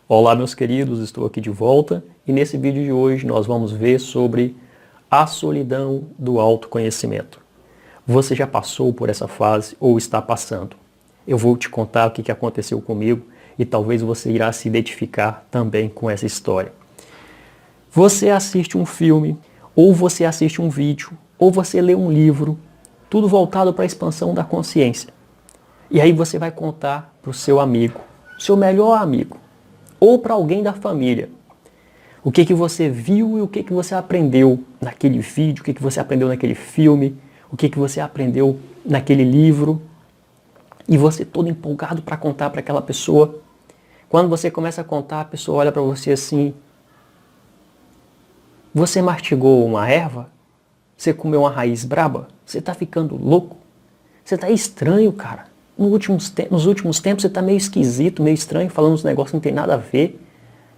Olá meus queridos, estou aqui de volta e nesse vídeo de hoje nós vamos ver sobre a solidão do autoconhecimento. Você já passou por essa fase ou está passando? Eu vou te contar o que aconteceu comigo e talvez você irá se identificar também com essa história. Você assiste um filme, ou você assiste um vídeo, ou você lê um livro, tudo voltado para a expansão da consciência. E aí você vai contar para o seu amigo, seu melhor amigo, ou para alguém da família. O que você viu e o que você aprendeu naquele vídeo, o que você aprendeu naquele filme, o que você aprendeu naquele livro. E você todo empolgado para contar para aquela pessoa. Quando você começa a contar, a pessoa olha para você assim: você mastigou uma erva? Você comeu uma raiz braba? Você está ficando louco? Você está estranho, cara. Nos últimos tempos você está meio esquisito, meio estranho, falando uns negócios que não tem nada a ver.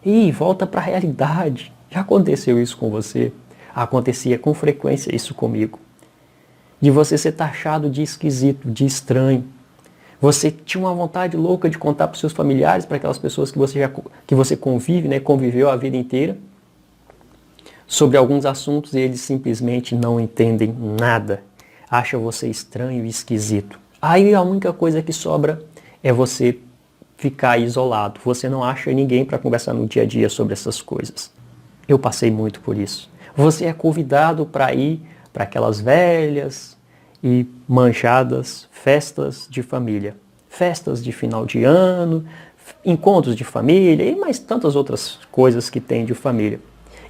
Ih, volta para a realidade. Já aconteceu isso com você? Acontecia com frequência isso comigo. De você ser taxado de esquisito, de estranho. Você tinha uma vontade louca de contar para os seus familiares, para aquelas pessoas que você convive, né, conviveu a vida inteira, sobre alguns assuntos e eles simplesmente não entendem nada. Acham você estranho e esquisito. Aí a única coisa que sobra é você ficar isolado. Você não acha ninguém para conversar no dia a dia sobre essas coisas. Eu passei muito por isso. Você é convidado para ir para aquelas velhas e manjadas festas de família. Festas de final de ano, encontros de família e mais tantas outras coisas que tem de família.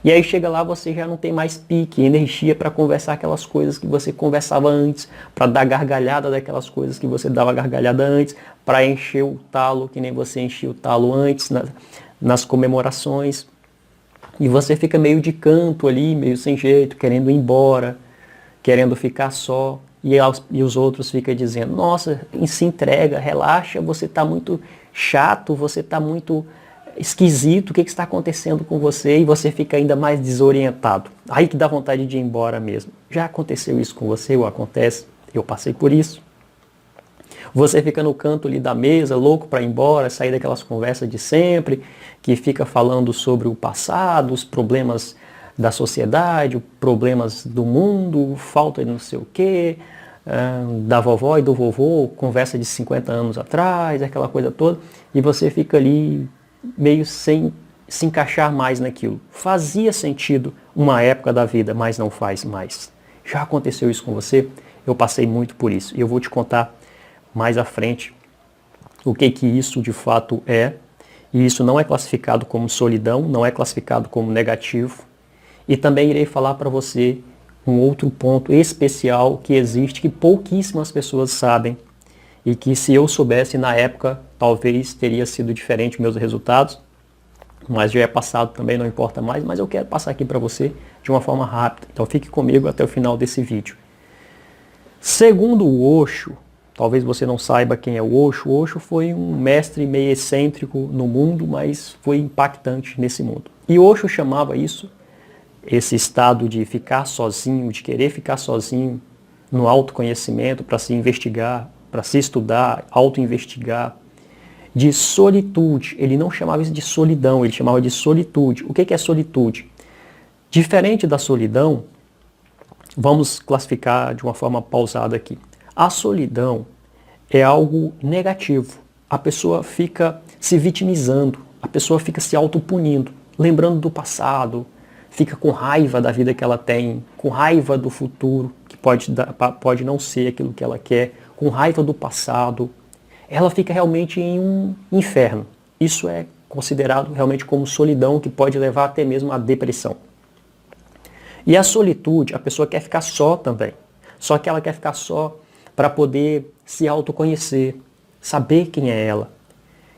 E aí chega lá, você já não tem mais pique, energia para conversar aquelas coisas que você conversava antes, para dar gargalhada daquelas coisas que você dava gargalhada antes, para encher o talo que nem você enchia o talo antes nas comemorações. E você fica meio de canto ali, meio sem jeito, querendo ir embora, querendo ficar só. E os outros ficam dizendo: nossa, se entrega, relaxa, você está muito chato, você está muito esquisito, o que está acontecendo com você? E você fica ainda mais desorientado. Aí que dá vontade de ir embora mesmo. Já aconteceu isso com você ou acontece? Eu passei por isso. Você fica no canto ali da mesa, louco para ir embora, sair daquelas conversas de sempre, que fica falando sobre o passado, os problemas da sociedade, os problemas do mundo, falta de não sei o quê, da vovó e do vovô, conversa de 50 anos atrás, aquela coisa toda, e você fica ali meio sem se encaixar mais naquilo. Fazia sentido uma época da vida, mas não faz mais. Já aconteceu isso com você? Eu passei muito por isso. E eu vou te contar mais à frente o que isso de fato é. E isso não é classificado como solidão, não é classificado como negativo. E também irei falar para você um outro ponto especial que existe, que pouquíssimas pessoas sabem. E que se eu soubesse na época, talvez teria sido diferente meus resultados. Mas já é passado também, não importa mais. Mas eu quero passar aqui para você de uma forma rápida. Então fique comigo até o final desse vídeo. Segundo o Osho, talvez você não saiba quem é o Osho foi um mestre meio excêntrico no mundo, mas foi impactante nesse mundo. E Osho chamava isso, esse estado de ficar sozinho, de querer ficar sozinho no autoconhecimento para se investigar, para se estudar, auto-investigar, de solitude. Ele não chamava isso de solidão, ele chamava de solitude. O que é solitude? Diferente da solidão, vamos classificar de uma forma pausada aqui. A solidão é algo negativo. A pessoa fica se vitimizando, a pessoa fica se autopunindo, lembrando do passado, fica com raiva da vida que ela tem, com raiva do futuro, que pode não ser aquilo que ela quer, com raiva do passado. Ela fica realmente em um inferno. Isso é considerado realmente como solidão, que pode levar até mesmo à depressão. E a solitude, a pessoa quer ficar só também. Só que ela quer ficar só para poder se autoconhecer, saber quem é ela.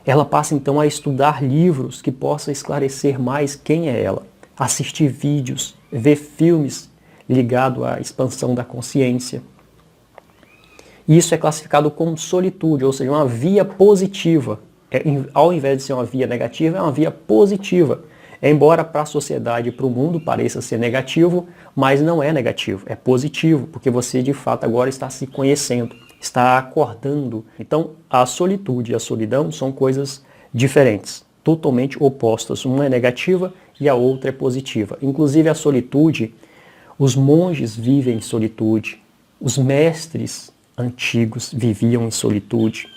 Ela passa então a estudar livros que possam esclarecer mais quem é ela. Assistir vídeos, ver filmes ligados à expansão da consciência. Isso é classificado como solitude, ou seja, uma via positiva. Ao invés de ser uma via negativa, é uma via positiva. Embora para a sociedade e para o mundo pareça ser negativo, mas não é negativo, é positivo, porque você de fato agora está se conhecendo, está acordando. Então a solitude e a solidão são coisas diferentes. totalmente opostas. Uma é negativa e a outra é positiva. Inclusive a solitude, os monges vivem em solitude, os mestres antigos viviam em solitude,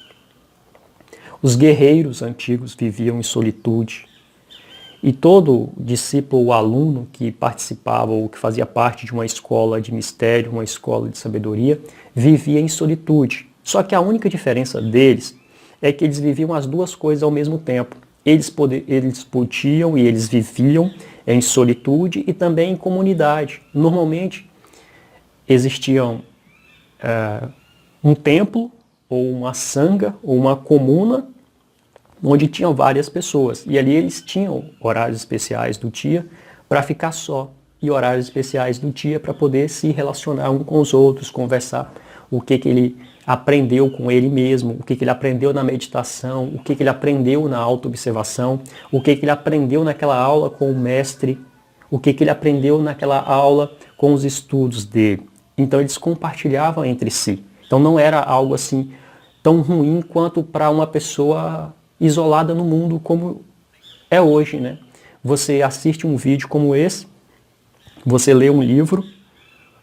os guerreiros antigos viviam em solitude. E todo discípulo ou aluno que participava ou que fazia parte de uma escola de mistério, uma escola de sabedoria, vivia em solitude. Só que a única diferença deles é que eles viviam as duas coisas ao mesmo tempo. Eles podiam e eles viviam em solitude e também em comunidade. Normalmente existiam um templo, ou uma sanga, ou uma comuna, onde tinham várias pessoas. E ali eles tinham horários especiais do dia para ficar só. E horários especiais do dia para poder se relacionar um com os outros, conversar o que ele aprendeu com ele mesmo, o que ele aprendeu na meditação, o que ele aprendeu na autoobservação, o que ele aprendeu naquela aula com o mestre, o que ele aprendeu naquela aula com os estudos dele. Então eles compartilhavam entre si. Então não era algo assim tão ruim quanto para uma pessoa isolada no mundo como é hoje, né? Você assiste um vídeo como esse, você lê um livro,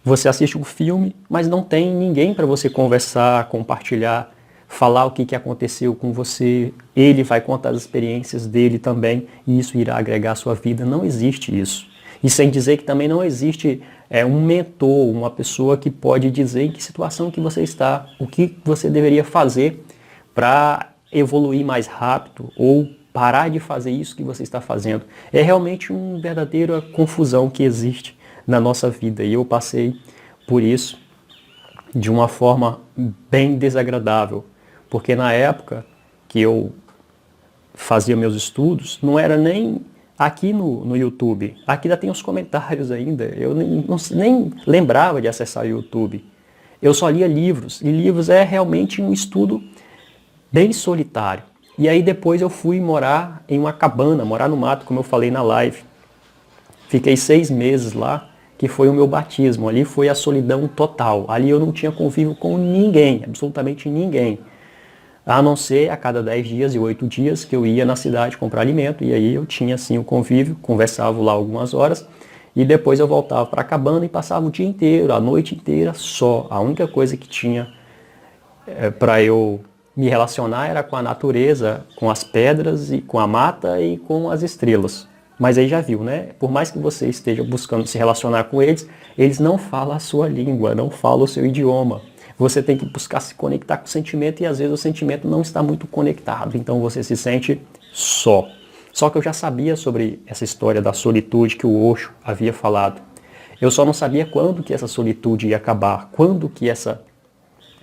você assiste um filme, mas não tem ninguém para você conversar, compartilhar, falar o que aconteceu com você. Ele vai contar as experiências dele também e isso irá agregar à sua vida. Não existe isso. E sem dizer que também não existe um mentor, uma pessoa que pode dizer em que situação que você está, o que você deveria fazer para evoluir mais rápido ou parar de fazer isso que você está fazendo. É realmente uma verdadeira confusão que existe na nossa vida e eu passei por isso de uma forma bem desagradável, porque na época que eu fazia meus estudos, não era nem aqui no YouTube, aqui ainda tem os comentários ainda, eu nem lembrava de acessar o YouTube, eu só lia livros, e livros é realmente um estudo bem solitário. E aí depois eu fui morar em uma cabana, morar no mato, como eu falei na live. Fiquei 6 meses lá, que foi o meu batismo. Ali foi a solidão total. Ali eu não tinha convívio com ninguém, absolutamente ninguém. A não ser a cada 10 dias e 8 dias que eu ia na cidade comprar alimento. E aí eu tinha assim o convívio, conversava lá algumas horas. E depois eu voltava para a cabana e passava o dia inteiro, a noite inteira só. A única coisa que tinha para eu me relacionar era com a natureza, com as pedras e com a mata e com as estrelas. Mas aí já viu, né? Por mais que você esteja buscando se relacionar com eles, eles não falam a sua língua, não falam o seu idioma. Você tem que buscar se conectar com o sentimento e às vezes o sentimento não está muito conectado, então você se sente só. Só que eu já sabia sobre essa história da solitude que o Osho havia falado. Eu só não sabia quando que essa solitude ia acabar, quando que essa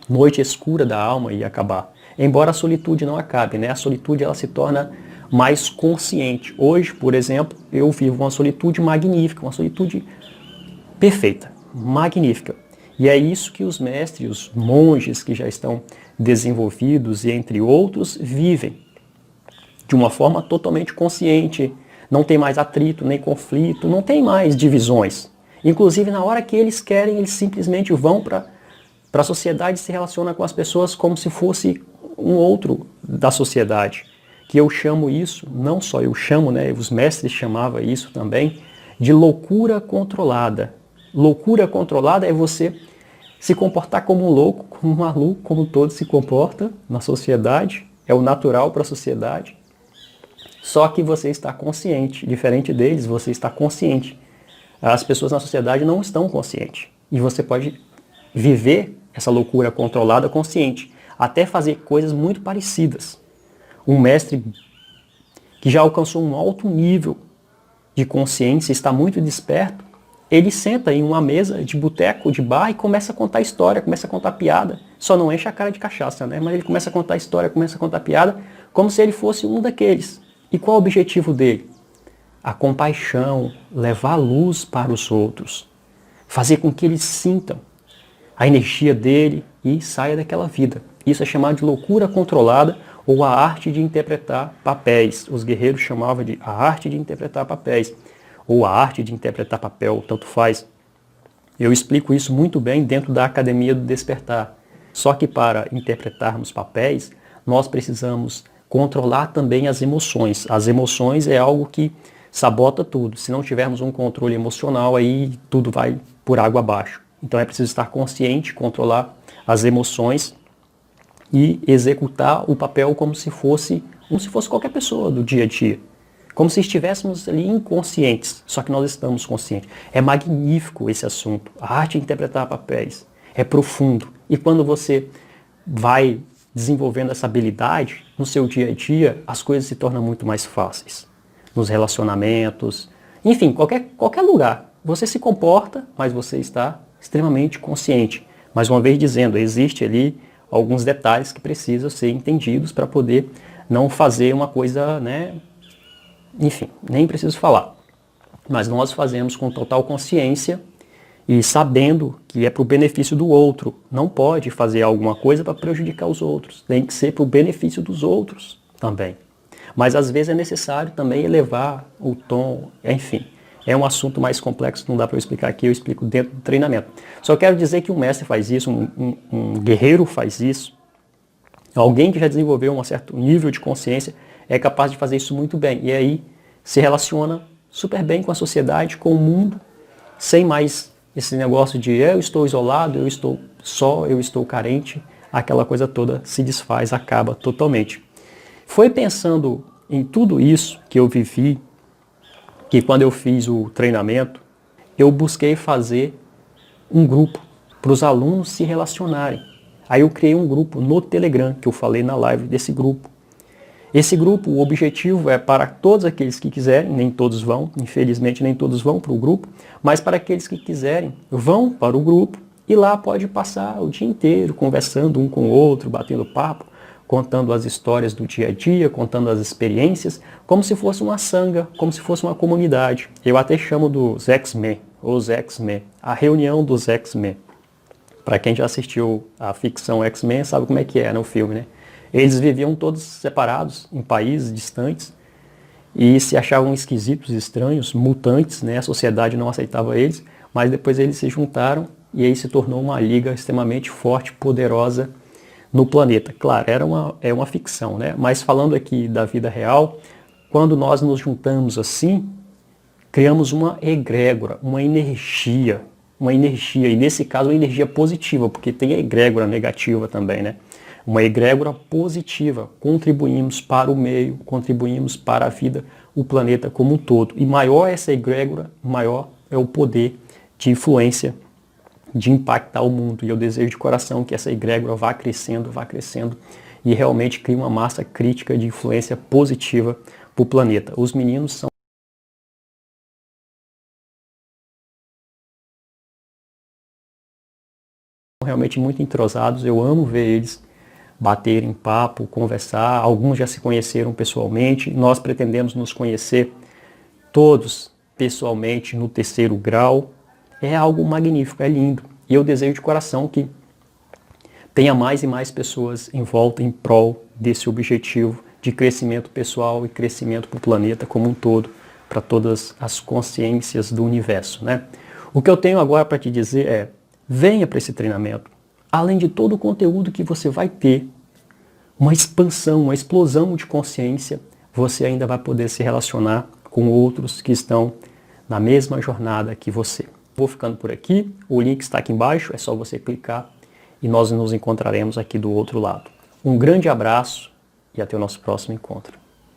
noite escura da alma ia acabar. Embora a solitude não acabe, né? A solitude ela se torna mais consciente. Hoje, por exemplo, eu vivo uma solitude magnífica, uma solitude perfeita, magnífica. E é isso que os mestres, os monges que já estão desenvolvidos e entre outros, vivem de uma forma totalmente consciente. Não tem mais atrito, nem conflito, não tem mais divisões. Inclusive, na hora que eles querem, eles simplesmente vão para a sociedade e se relacionam com as pessoas como se fosse um outro da sociedade. Que eu chamo isso, não só eu chamo, né, os mestres chamavam isso também, de loucura controlada. Loucura controlada é você se comportar como um louco, como um maluco, como todos se comportam na sociedade, é o natural para a sociedade. Só que você está consciente, diferente deles, você está consciente. As pessoas na sociedade não estão conscientes. E você pode viver essa loucura controlada consciente, até fazer coisas muito parecidas. Um mestre que já alcançou um alto nível de consciência, está muito desperto, ele senta em uma mesa de boteco, de bar e começa a contar história, começa a contar piada. Só não enche a cara de cachaça, né? Mas ele começa a contar história, começa a contar piada, como se ele fosse um daqueles. E qual é o objetivo dele? A compaixão, levar luz para os outros, fazer com que eles sintam a energia dele e saia daquela vida. Isso é chamado de loucura controlada ou a arte de interpretar papéis. Os guerreiros chamavam de a arte de interpretar papéis ou a arte de interpretar papel, tanto faz. Eu explico isso muito bem dentro da Academia do Despertar. Só que para interpretarmos papéis, nós precisamos controlar também as emoções. As emoções é algo que sabota tudo. Se não tivermos um controle emocional, aí tudo vai por água abaixo. Então é preciso estar consciente, controlar as emoções e executar o papel como se fosse qualquer pessoa do dia a dia. Como se estivéssemos ali inconscientes, só que nós estamos conscientes. É magnífico esse assunto. A arte de interpretar papéis é profundo. E quando você vai desenvolvendo essa habilidade no seu dia a dia, as coisas se tornam muito mais fáceis. Nos relacionamentos, enfim, qualquer lugar. Você se comporta, mas você está extremamente consciente. Mais uma vez dizendo, existe ali alguns detalhes que precisam ser entendidos para poder não fazer uma coisa, né? Enfim, nem preciso falar. Mas nós fazemos com total consciência e sabendo que é para o benefício do outro. Não pode fazer alguma coisa para prejudicar os outros. Tem que ser para o benefício dos outros também. Mas às vezes é necessário também elevar o tom, enfim. É um assunto mais complexo, não dá para eu explicar aqui, eu explico dentro do treinamento. Só quero dizer que um mestre faz isso, um guerreiro faz isso. Alguém que já desenvolveu um certo nível de consciência é capaz de fazer isso muito bem. E aí se relaciona super bem com a sociedade, com o mundo, sem mais esse negócio de eu estou isolado, eu estou só, eu estou carente, aquela coisa toda se desfaz, acaba totalmente. Foi pensando em tudo isso que eu vivi, que quando eu fiz o treinamento, eu busquei fazer um grupo para os alunos se relacionarem. Aí eu criei um grupo no Telegram, que eu falei na live desse grupo. Esse grupo, o objetivo é para todos aqueles que quiserem, nem todos vão, infelizmente nem todos vão para o grupo, mas para aqueles que quiserem, vão para o grupo e lá pode passar o dia inteiro conversando um com o outro, batendo papo, contando as histórias do dia a dia, contando as experiências, como se fosse uma sanga, como se fosse uma comunidade. Eu até chamo dos X-Men, os X-Men, a reunião dos X-Men. Para quem já assistiu a ficção X-Men sabe como é que é no filme, né? Eles viviam todos separados, em países distantes, e se achavam esquisitos, estranhos, mutantes, né? A sociedade não aceitava eles, mas depois eles se juntaram e aí se tornou uma liga extremamente forte, poderosa no planeta. Claro, é uma ficção, né? Mas falando aqui da vida real, quando nós nos juntamos assim, criamos uma egrégora, uma energia, e nesse caso uma energia positiva, porque tem a egrégora negativa também, né? Uma egrégora positiva, contribuímos para o meio, contribuímos para a vida, o planeta como um todo. E maior essa egrégora, maior é o poder de influência, de impactar o mundo. E eu desejo de coração que essa egrégora vá crescendo e realmente crie uma massa crítica de influência positiva para o planeta. Os meninos são realmente muito entrosados, eu amo ver eles baterem papo, conversar, alguns já se conheceram pessoalmente, nós pretendemos nos conhecer todos pessoalmente no 3º grau, é algo magnífico, é lindo, e eu desejo de coração que tenha mais e mais pessoas em volta em prol desse objetivo de crescimento pessoal e crescimento para o planeta como um todo, para todas as consciências do universo, né? O que eu tenho agora para te dizer é, venha para esse treinamento. Além de todo o conteúdo que você vai ter, uma expansão, uma explosão de consciência, você ainda vai poder se relacionar com outros que estão na mesma jornada que você. Vou ficando por aqui, o link está aqui embaixo, é só você clicar e nós nos encontraremos aqui do outro lado. Um grande abraço e até o nosso próximo encontro.